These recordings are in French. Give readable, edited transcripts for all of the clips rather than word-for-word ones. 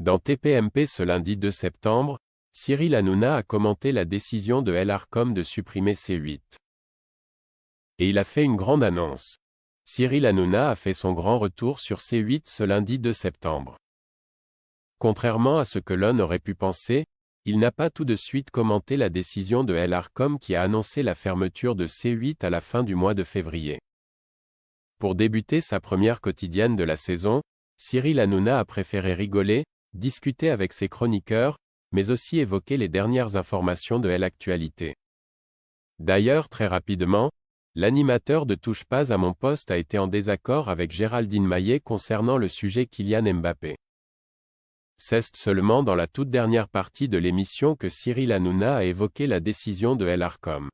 Dans TPMP ce lundi 2 septembre, Cyril Hanouna a commenté la décision de l'Arcom de supprimer C8. Et il a fait une grande annonce. Cyril Hanouna a fait son grand retour sur C8 ce lundi 2 septembre. Contrairement à ce que l'on aurait pu penser, il n'a pas tout de suite commenté la décision de l'Arcom qui a annoncé la fermeture de C8 à la fin du mois de février. Pour débuter sa première quotidienne de la saison, Cyril Hanouna a préféré rigoler, discuter avec ses chroniqueurs, mais aussi évoquer les dernières informations de l'actualité. D'ailleurs, très rapidement, l'animateur de Touche pas à mon poste a été en désaccord avec Géraldine Maillet concernant le sujet Kylian Mbappé. C'est seulement dans la toute dernière partie de l'émission que Cyril Hanouna a évoqué la décision de l'Arcom.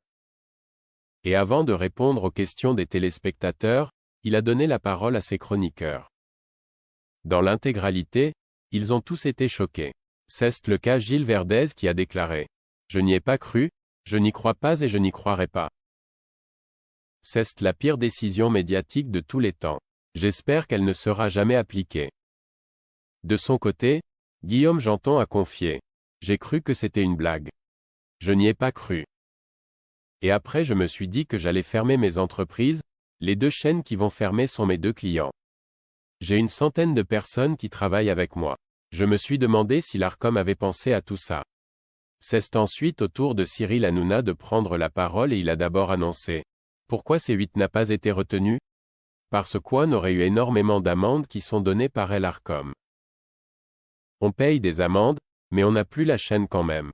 Et avant de répondre aux questions des téléspectateurs, il a donné la parole à ses chroniqueurs. Dans l'intégralité, ils ont tous été choqués. C'est le cas Gilles Verdez qui a déclaré « Je n'y ai pas cru, je n'y crois pas et je n'y croirai pas. C'est la pire décision médiatique de tous les temps. J'espère qu'elle ne sera jamais appliquée. » De son côté, Guillaume Janton a confié « J'ai cru que c'était une blague. Je n'y ai pas cru. Et après je me suis dit que j'allais fermer mes entreprises, les 2 chaînes qui vont fermer sont mes 2 clients. J'ai une centaine de personnes qui travaillent avec moi. Je me suis demandé si l'Arcom avait pensé à tout ça. » C'est ensuite au tour de Cyril Hanouna de prendre la parole et il a d'abord annoncé « Pourquoi C8 n'a pas été retenu ? Parce qu'on aurait eu énormément d'amendes qui sont données par l'Arcom. On paye des amendes, mais on n'a plus la chaîne quand même.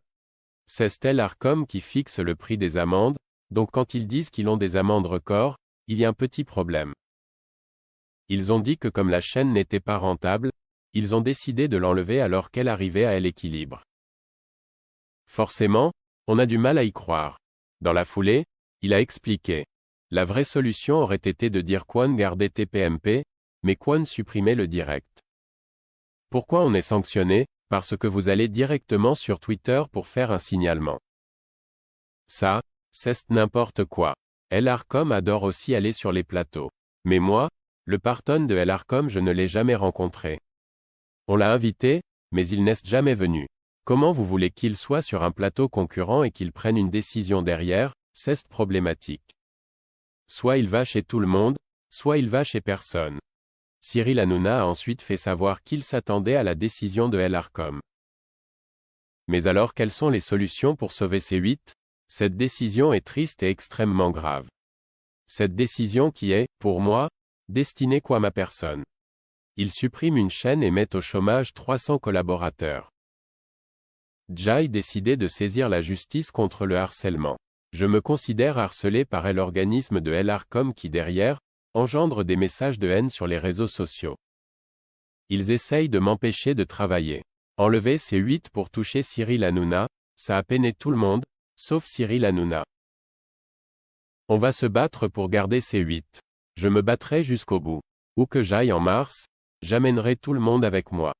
C'est l'Arcom qui fixe le prix des amendes, donc quand ils disent qu'ils ont des amendes records, il y a un petit problème. Ils ont dit que comme la chaîne n'était pas rentable, ils ont décidé de l'enlever alors qu'elle arrivait à l'équilibre. Forcément, on a du mal à y croire. Dans la foulée, il a expliqué. La vraie solution aurait été de dire Kwon gardait TPMP, mais Kwon supprimait le direct. Pourquoi on est sanctionné? Parce que vous allez directement sur Twitter pour faire un signalement. Ça, c'est n'importe quoi. l'Arcom adore aussi aller sur les plateaux. Mais moi, le patron de l'Arcom je ne l'ai jamais rencontré. On l'a invité, mais il n'est jamais venu. Comment vous voulez qu'il soit sur un plateau concurrent et qu'il prenne une décision derrière? C'est problématique. Soit il va chez tout le monde, soit il va chez personne. Cyril Hanouna a ensuite fait savoir qu'il s'attendait à la décision de l'Arcom. Mais alors quelles sont les solutions pour sauver C8? Cette décision est triste et extrêmement grave. Cette décision qui est, pour moi, destinée à ma personne. Il supprime une chaîne et met au chômage 300 collaborateurs. J'ai décidé de saisir la justice contre le harcèlement. Je me considère harcelé par l'organisme de l'Arcom qui derrière, engendre des messages de haine sur les réseaux sociaux. Ils essayent de m'empêcher de travailler. Enlever C8 pour toucher Cyril Hanouna, ça a peiné tout le monde, sauf Cyril Hanouna. On va se battre pour garder C8. Je me battrai jusqu'au bout. Où que j'aille en mars, j'amènerai tout le monde avec moi.